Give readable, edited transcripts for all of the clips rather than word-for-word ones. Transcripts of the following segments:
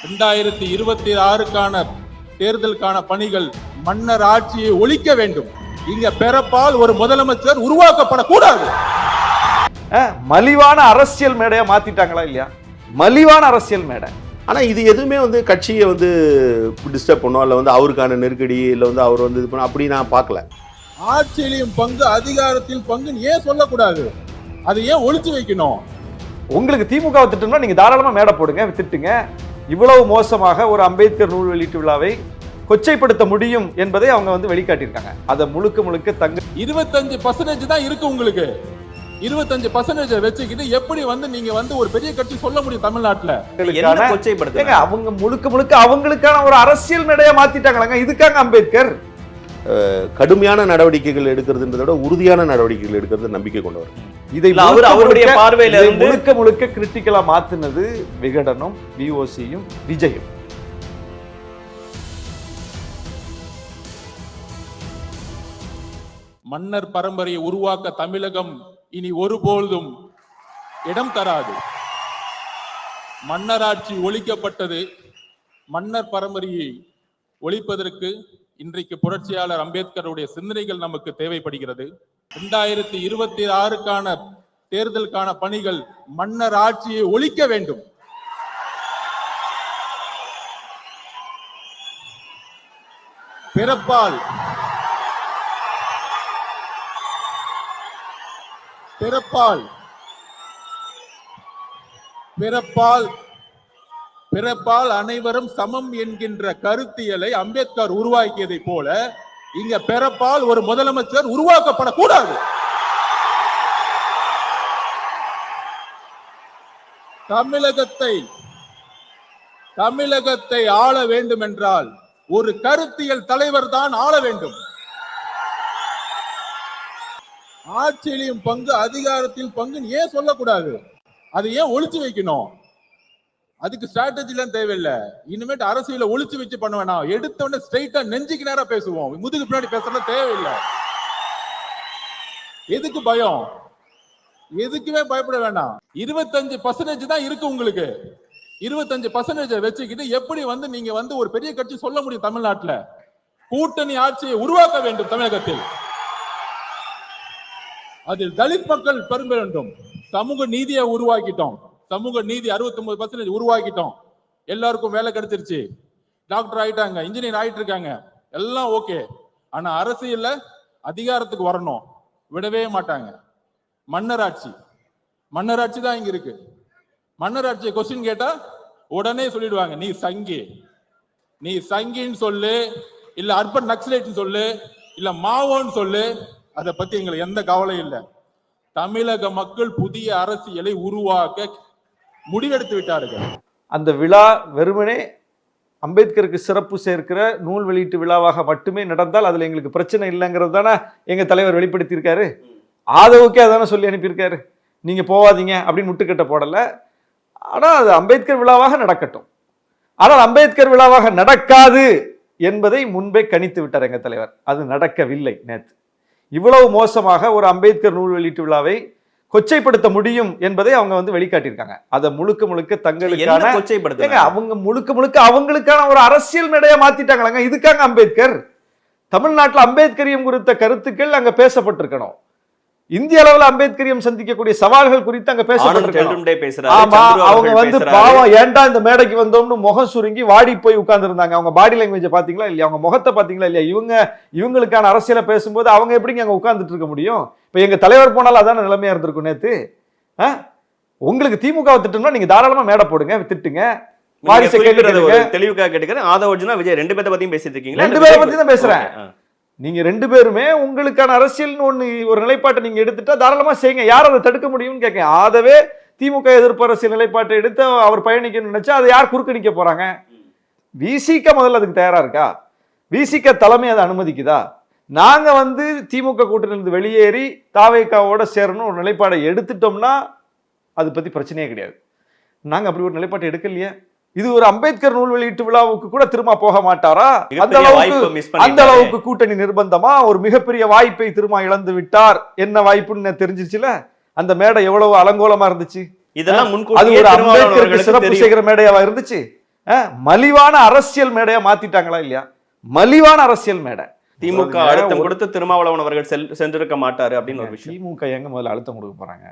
2026 தேர்தலுக்கான பணிகள் மன்னர் ஆட்சியை ஒழிக்க வேண்டும். இங்க பிறப்பால் ஒரு முதலமைச்சர் உருவாக்கப்படக்கூடாது. மலிவான அரசியல் மேடையை மாத்திட்டாங்களா இல்லையா? மலிவான அரசியல் மேடை. ஆனா இது எதுவுமே கட்சியை டிஸ்டர்ப் பண்ணும், இல்ல அவருக்கான நெருக்கடி, இல்ல அவர் இது பண்ண அப்படி நான் பார்க்கல. ஆட்சியிலும் பங்கு அதிகாரத்தில் பங்கு ஏன் சொல்லக்கூடாது? அதை ஏன் ஒழிச்சு வைக்கணும்? உங்களுக்கு திமுக திட்டம்னா நீங்க தாராளமா மேடை போடுங்க, திட்டுங்க. இவ்வளவு மோசமாக ஒரு அம்பேத்கர் நூல் வெளியீட்டு விழாவை கொச்சைப்படுத்த முடியும் என்பதை அவங்க வெளிக்காட்டியிருக்காங்க. அதை முழுக்க தங்க 25% தான் இருக்கு உங்களுக்கு. 25% வச்சுக்கிட்டு எப்படி நீங்க ஒரு பெரிய கட்சி சொல்ல முடியும் தமிழ்நாட்டுல? அவங்க முழுக்க அவங்களுக்கான ஒரு அரசியல் மேடையை மாத்திட்டாங்களாங்க. இதுக்காக அம்பேத்கர் கடுமையான நடவடிக்கைகள் எடுக்கிறதுன்றத விட உறுதியான நடவடிக்கைகள் எடுக்கிறது நம்பிக்கை கொண்டவர். இதை அவருடைய பார்வையில முழுக்க கிரிட்டிக்கலா மாத்தினது விகடனும் விஓசியும் விஜயும். மன்னர் பரம்பரையை உருவாக்க தமிழகம் இனி ஒருபொழுதும் இடம் தராது. மன்னராட்சி ஒழிக்கப்பட்டது. மன்னர் பரம்பரையை ஒழிப்பதற்கு இன்றைக்கு புரட்சியாளர் அம்பேத்கருடைய சிந்தனைகள் நமக்கு தேவைப்படுகிறது. 2026 தேர்தலுக்கான பணிகள் மன்னர் ஆட்சியை ஒழிக்க வேண்டும். பிறப்பால் அனைவரும் சமம் என்கின்ற கருத்தியலை அம்பேத்கர் உருவாக்கியதை போல இங்க பிறப்பால் ஒரு முதலமைச்சர் உருவாக்கப்படக்கூடாது. தமிழகத்தை ஆள வேண்டும் என்றால் ஒரு கருத்தியல் தலைவர் தான் ஆள வேண்டும். ஆட்சியிலும் பங்கு அதிகாரத்தில் பங்கு ஏன் சொல்லக்கூடாது? அதை ஏன் ஒழிச்சு வைக்கணும்? அதுக்கு ஸ்ட்ராட்டஜி எல்லாம் தேவையில்லை. இனிமேட்டு அரசியல ஒழிச்சு வச்சு பண்ண வேணாம். எடுத்த உடனே ஸ்ட்ரைட்டா நெஞ்சுக்கு நேரா பேசுவோம். முதுகு பின்னாடி பேசுறது தேவையில்லை. எதுக்கு பயம்? எதுக்குமே பயப்பட வேண்டாம். 25% தான் இருக்கு உங்களுக்கு. 25% வச்சுக்கிட்டு எப்படி நீங்க ஒரு பெரிய கட்சி சொல்ல முடியும் தமிழ்நாட்டுல? கூட்டணி ஆட்சியை உருவாக்க வேண்டும் தமிழகத்தில். அதில் தலித் மக்கள் பெரும்ப வேண்டும். சமூக நீதியை உருவாக்கிட்டோம். சமூக நீதி 69% உருவாக்கிட்டோம். எல்லாருக்கும் வேலை கிடைச்சிருச்சு. டாக்டர் ஆயிட்டாங்க, இன்ஜினியர் ஆயிட்டு இருக்காங்க, எல்லாம் ஓகே. ஆனா அரசியல்ல அதிகாரத்துக்கு வரணும், விடவே மாட்டாங்க. மன்னராட்சி தான் இங்க இருக்கு. மன்னராட்சியை கொஸ்டின் கேட்டா உடனே சொல்லிடுவாங்க, நீ சங்கின்னு சொல்லு, இல்ல அர்பன் நக்சலைட் சொல்லு, இல்ல மாவோன்னு சொல்லு. அதை பத்தி எங்களுக்கு எந்த கவலையும் இல்லை. தமிழக மக்கள் புதிய அரசியலை உருவாக்க முடிவெடுத்து விட்டார்கள். அந்த விழா வெறுமனே அம்பேத்கருக்கு சிறப்பு சேர்க்கிற நூல் வெளியீட்டு விழாவாக மட்டுமே நடந்தால் அதுல எங்களுக்கு பிரச்சனை இல்லைங்கிறது தானே எங்க தலைவர் வெளிப்படுத்தியிருக்காரு. ஆதவுக்கே அதானே சொல்லி அனுப்பியிருக்காரு, நீங்க போவாதீங்க அப்படின்னு முட்டுக்கட்ட போடல. ஆனா அது அம்பேத்கர் விழாவாக நடக்கட்டும். ஆனால் அம்பேத்கர் விழாவாக நடக்காது என்பதை முன்பே கணித்து விட்டார் எங்க தலைவர். அது நடக்கவில்லை. நேற்று இவ்வளவு மோசமாக ஒரு அம்பேத்கர் நூல் வெளியீட்டு விழாவை கொச்சைப்படுத்த முடியும் என்பதை அவங்க வெளிக்காட்டியிருக்காங்க. அதை முழுக்க தங்களுக்கான அவங்க முழுக்க அவங்களுக்கான ஒரு அரசியல் மேடையை மாத்திட்டாங்களாங்க. இதுக்காக அம்பேத்கர் தமிழ்நாட்டில் அம்பேத்கரியம் குறித்த கருத்துக்கள் அங்க பேசப்பட்டிருக்கணும். இந்திய அளவில் அம்பேத்கரியம் சந்திக்கக்கூடிய சவால்கள் குறித்து அங்க பேசப்பட்டிருக்கணும். அவங்க பாவம் ஏன்டா இந்த மேடைக்கு வந்தோம்னு முகம் சுருங்கி வாடி போய் உட்கார்ந்து இருந்தாங்க. அவங்க பாடி லாங்குவேஜ் பாத்தீங்களா இல்லையா? அவங்க முகத்தை பாத்தீங்களா இல்லையா? இவங்களுக்கான அரசியலை பேசும்போது அவங்க எப்படிங்க அங்க உட்கார்ந்துட்டு இருக்க முடியும்? இப்ப எங்க தலைவர் போனாலும் அதான நிலைமையா இருந்திருக்கும். நேத்து உங்களுக்கு திமுக திட்டம்னா நீங்க தாராளமா மேடை போடுங்க, திட்டுங்க. தெளிவுக்காக கேட்டுக்கிறேன். ஆதவர்ஜுனா விஜய் 2 பேரை பத்தியும் பேசிட்டு இருக்கீங்க. 2 பேரை பத்தி தான் பேசுறேன். நீங்க 2 பேருமே உங்களுக்கான அரசியல் ஒரு நிலைப்பாட்டை நீங்க எடுத்துட்டா தாராளமா செய்யுங்க. யார் அதை தடுக்க முடியும்னு கேட்க. ஆதவே திமுக எதிர்ப்பு அரசியல் நிலைப்பாட்டை எடுத்து அவர் பயணிக்கணும்னு நினைச்சா அதை யார் குறுக்க நிக்க போறாங்க? விசிக முதல்ல அதுக்கு தயாரா இருக்கா? விசிக தலைமை அதை அனுமதிக்குதா? நாங்க திமுக கூட்டணியிலிருந்து வெளியேறி தாவேகாவோட சேரணும் ஒரு நிலைப்பாடை எடுத்துட்டோம்னா அது பத்தி பிரச்சனையே கிடையாது. நாங்க அப்படி ஒரு நிலைப்பாட்டை எடுக்கலையே. இது ஒரு அம்பேத்கர் நூல் வெளியீட்டு விழாவுக்கு கூட திரும்ப போக மாட்டாரா? அந்த அளவுக்கு கூட்டணி நிர்பந்தமா? ஒரு மிகப்பெரிய வாய்ப்பை திரும்ப இழந்து விட்டார். என்ன வாய்ப்புன்னு தெரிஞ்சிருச்சுல. அந்த மேடை எவ்வளவு அலங்கோலமா இருந்துச்சு. இதெல்லாம் அது ஒரு அம்பேத்கருக்கு சிறப்பு செய்கிற மேடையாவா இருந்துச்சு? மலிவான அரசியல் மேடையா மாத்திட்டாங்களா இல்லையா? மலிவான அரசியல் மேடை. திமுக அழுத்தம் கொடுத்து திருமாவளவன் அவர்கள் சென்றிருக்க மாட்டாரு அப்படின்னு ஒரு விஷயம். திமுக எங்க முதல்ல அழுத்தம் கொடுக்க போறாங்க?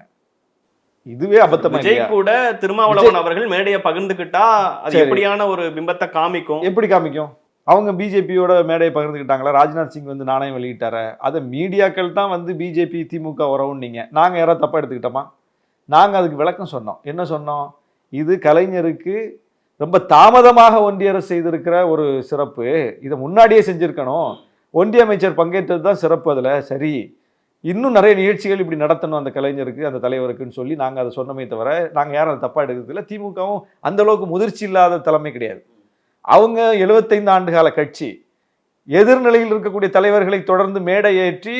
இதுவே அபத்தமா விஜய் இல்லையா? கூட திருமாவளவன் அவர்கள் மேடையை பகிர்ந்துகிட்டா அது சரி. எப்படியான ஒரு பிம்பத்தை காமிக்கும்? எப்படி காமிக்கும்? அவங்க பிஜேபியோட மேடையை பகிர்ந்துக்கிட்டாங்களா? ராஜ்நாத் சிங் வந்து நாணயம் வெளியிட்டார? அதை மீடியாக்கள் தான் வந்து பிஜேபி திமுக உறவுன்னீங்க. நாங்கள் யாராவது தப்பா எடுத்துக்கிட்டோமா? நாங்கள் அதுக்கு விளக்கம் சொன்னோம். என்ன சொன்னோம்? இது கலைஞருக்கு ரொம்ப தாமதமாக ஒன்றிய அரசு செய்திருக்கிற ஒரு சிறப்பு. இதை முன்னாடியே செஞ்சிருக்கணும். ஒன்றிய அமைச்சர் பங்கேற்றது தான் சிறப்பு. அதில் சரி, இன்னும் நிறைய நிகழ்ச்சிகள் இப்படி நடத்தணும் அந்த கலைஞருக்கு, அந்த தலைவருக்குன்னு சொல்லி நாங்கள் அதை சொன்னமே தவிர நாங்கள் யாரும் அதை தப்பா எடுக்கிறதில்ல. திமுகவும் அந்த அளவுக்கு முதிர்ச்சி இல்லாத தலைமை கிடையாது. அவங்க 75 ஆண்டுகால கட்சி. எதிர்நிலையில் இருக்கக்கூடிய தலைவர்களை தொடர்ந்து மேடை ஏற்றி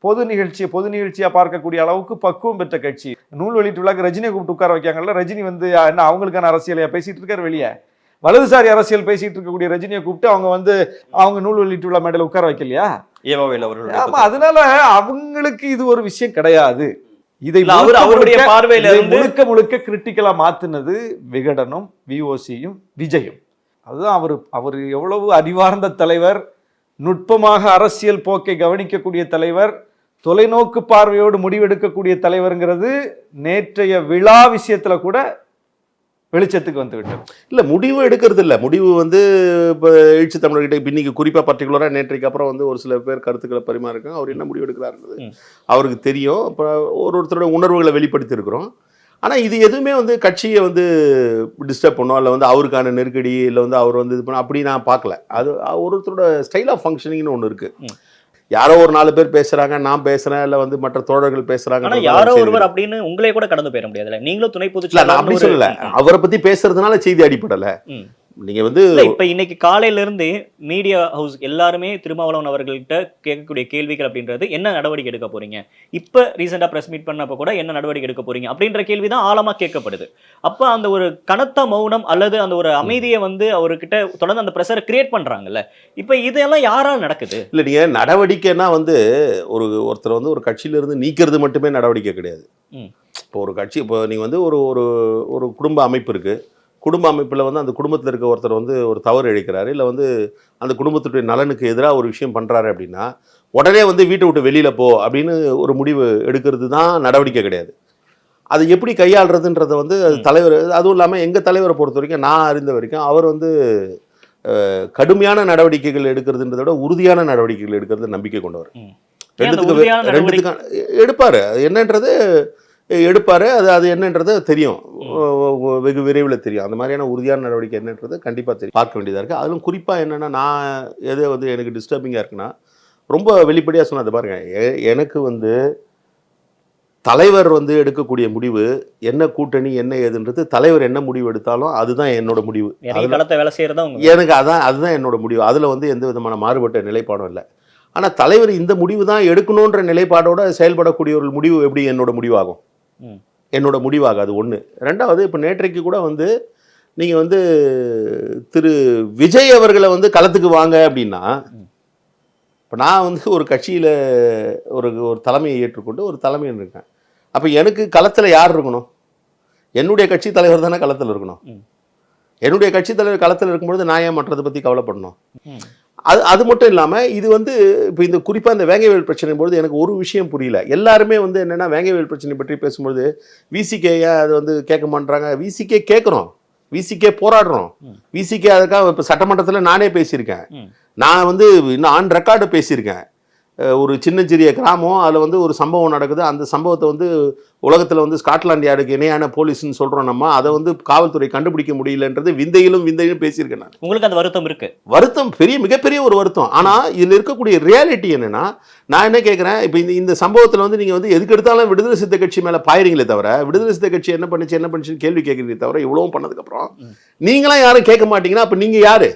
பொது நிகழ்ச்சியா பார்க்கக்கூடிய அளவுக்கு பக்குவம் பெற்ற கட்சி. நூல் வெளியீட்டு விழாக்கு ரஜினியை கூப்பிட்டு உட்கார வைக்காங்கல்ல. ரஜினி வந்து என்ன அவங்களுக்கான அரசியலையா பேசிட்டு இருக்காரு? வெளியே வலதுசாரி அரசியல் பேசிட்டு இருக்கக்கூடிய ரஜினியை கூப்பிட்டு அவங்க நூல் வெளியீட்டு விழா மேடையில் உட்கார வைக்கலையா? ஏவாவேல் அவர்கள். ஆமா, அதனால அவங்களுக்கு இது ஒரு விஷயம் கிடையாது. இதை அவருடைய பார்வையில முழுக்க முழுக்க கிரிட்டிக்கலா மாத்துனது விகடனும் விஓசியும் விஜயும். அதுதான் அவர் எவ்வளவு அறிவார்ந்த தலைவர், நுட்பமாக அரசியல் போக்கை கவனிக்கக்கூடிய தலைவர், தொலைநோக்கு பார்வையோடு முடிவெடுக்கக்கூடிய தலைவர்ங்கிறது நேற்றைய விழா விஷயத்துல கூட வெளிச்சத்துக்கு வந்து விட்டது. இல்லை, முடிவு எடுக்கிறது இல்லை. முடிவு வந்து இப்போ எழுச்சி தமிழர்கிட்ட இப்போ இன்னைக்கு குறிப்பாக பர்டிகுலராக நேற்றைக்கு அப்புறம் வந்து ஒரு சில பேர் கருத்துக்களை பரிமாறிருக்காங்க. அவர் என்ன முடிவு எடுக்கிறாருன்றது அவருக்கு தெரியும். இப்போ ஒருத்தரோட உணர்வுகளை வெளிப்படுத்தி இருக்கிறோம். ஆனால் இது எதுவுமே வந்து கட்சியை வந்து டிஸ்டர்ப் பண்ணும், இல்லை வந்து அவருக்கான நெருக்கடி, இல்லை வந்து அவர் வந்து இது பண்ண அப்படி நான் பார்க்கல. அது ஒருத்தரோட ஸ்டைல் ஆஃப் ஃபங்க்ஷனிங்னு ஒன்று இருக்குது. யாரோ ஒரு 4 பேர் பேசுறாங்க, நான் பேசுறேன், இல்ல வந்து மற்ற தோழர்கள் பேசுறாங்க. ஆனா யாரோ ஒருவர் அப்படின்னு உங்களே கூட கடந்து போயிட முடியாதுல்ல. நீங்களும் துணை பொதுச் நான் அப்படி சொல்லல. அவரை பத்தி பேசுறதுனால செய்தி அடிப்படல. நீங்க வந்து இப்ப இன்னைக்கு காலையில இருந்து மீடியா ஹவுஸ் எல்லாருமே திருமாவளவன் அவர்கள்ட்ட கேட்கக்கூடிய கேள்விகள் அப்படின்றது என்ன நடவடிக்கை எடுக்க போறீங்க, இப்ப ரீசெண்டா பிரஸ் மீட் பண்ணப்ப கூட என்ன நடவடிக்கை எடுக்க போறீங்க அப்படின்ற கேள்விதான் ஆழமா கேட்கப்படுது. அப்ப அந்த ஒரு கனத்த மௌனம் அல்லது அந்த ஒரு அமைதியை வந்து அவர்கிட்ட தொடர்ந்து அந்த பிரஷரை கிரியேட் பண்றாங்கல்ல. இப்ப இதெல்லாம் யாரால் நடக்குது? இல்ல, நீங்க நடவடிக்கைன்னா வந்து ஒருத்தர் வந்து ஒரு கட்சியில இருந்து நீக்கிறது மட்டுமே நடவடிக்கை கிடையாது. இப்போ ஒரு கட்சி, இப்போ நீங்க வந்து ஒரு குடும்ப அமைப்பு இருக்கு. குடும்ப அமைப்பில் வந்து அந்த குடும்பத்தில் இருக்க ஒருத்தர் வந்து ஒரு தவறு இழைக்கிறாரு, இல்லை வந்து அந்த குடும்பத்துடைய நலனுக்கு எதிராக ஒரு விஷயம் பண்ணுறாரு அப்படின்னா உடனே வந்து வீட்டை விட்டு வெளியில் போ அப்படின்னு ஒரு முடிவு எடுக்கிறது தான் நடவடிக்கை கிடையாது. அது எப்படி கையாளுறதுன்றதை வந்து அது தலைவர், அதுவும் இல்லாமல் எங்கள் தலைவரை பொறுத்த வரைக்கும் நான் அறிந்த வரைக்கும் அவர் வந்து கடுமையான நடவடிக்கைகள் எடுக்கிறதுன்றதை விட உறுதியான நடவடிக்கைகள் எடுக்கிறது நம்பிக்கை கொண்டவர். ரெண்டுத்துக்கு எடுப்பார். என்னன்றது எடுப்பார். அது என்னன்றது தெரியும், வெகு விரைவில் தெரியும். அந்த மாதிரியான உறுதியான நடவடிக்கை என்னன்றது கண்டிப்பாக தெரியும், பார்க்க வேண்டியதாக இருக்குது. அதிலும் குறிப்பாக என்னென்னா, நான் எது வந்து எனக்கு டிஸ்டர்பிங்காக இருக்குன்னா, ரொம்ப வெளிப்படையாக சொன்னது பாருங்க, எனக்கு வந்து தலைவர் வந்து எடுக்கக்கூடிய முடிவு என்ன, கூட்டணி என்ன ஏதுன்றது, தலைவர் என்ன முடிவு எடுத்தாலும் அதுதான் என்னோட முடிவு. எனக்கு அதுதான் என்னோட முடிவு. அதில் வந்து எந்த விதமான மாறுபட்ட நிலைப்பாடும் இல்லை. ஆனால் தலைவர் இந்த முடிவு தான் எடுக்கணுன்ற நிலைப்பாடோட செயல்படக்கூடிய முடிவு எப்படி என்னோட முடிவாகும்? என்னோட முடிவாகாது. ஒன்று. ரெண்டாவது, இப்போ நேற்றைக்கு கூட வந்து நீங்கள் வந்து திரு விஜய் அவர்களை வந்து களத்துக்கு வாங்க அப்படின்னா, இப்போ நான் வந்து ஒரு கட்சியில் ஒரு தலைமையை ஏற்றுக்கொண்டு ஒரு தலைமையில் இருக்கேன். அப்போ எனக்கு களத்தில் யார் இருக்கணும்? என்னுடைய கட்சி தலைவர் தானே களத்தில் இருக்கணும். என்னுடைய கட்சி தலைவர் களத்தில் இருக்கும்பொழுது நான் ஏன் மற்றதை பற்றி கவலைப்படணும்? அது மட்டும் இல்லாமல் இது வந்து இப்போ இந்த குறிப்பாக இந்த வேங்கைவேல் பிரச்சனை பொழுது எனக்கு ஒரு விஷயம் புரியல. எல்லாருமே வந்து என்னென்னா வேங்கைவேல் பிரச்சனை பற்றி பேசும்பொழுது விசிகே அது வந்து கேட்க மாட்டாங்க. விசிகே கேட்குறோம், விசிகே போராடுறோம், விசிகே அதுக்காக இப்போ சட்டமன்றத்தில் நானே பேசியிருக்கேன். நான் வந்து இன்னும் ஆன் ரெக்கார்டு பேசியிருக்கேன். ஒரு சின்னஞ்சிறிய கிராமம், அதில் வந்து ஒரு சம்பவம் நடக்குது. அந்த சம்பவத்தை வந்து உலகத்தில் வந்து ஸ்காட்லாந்து யார்டுக்கு இணையான போலீஸ்ன்னு சொல்கிறோம் நம்ம. அதை வந்து காவல்துறை கண்டுபிடிக்க முடியலன்றது விந்தையிலும் பேசியிருக்கேன் நான். உங்களுக்கு அந்த வருத்தம் இருக்கு? வருத்தம் மிகப்பெரிய ஒரு வருத்தம். ஆனால் இதில் இருக்கக்கூடிய ரியாலிட்டி என்னன்னா, நான் என்ன கேட்குறேன், இப்போ இந்த சம்பவத்தில் வந்து நீங்கள் வந்து எதுக்கு எடுத்தாலும் விடுதலை சிறுத்தை கட்சி மேலே பாயிறீங்களே தவிர, விடுதலை சிறுத்தை கட்சி என்ன பண்ணுச்சுன்னு கேள்வி கேட்குறீங்களே தவிர, இவ்வளவும் பண்ணதுக்கப்புறம் நீங்களாம் யாரும் கேட்க மாட்டீங்கன்னா அப்போ நீங்கள் யாரு?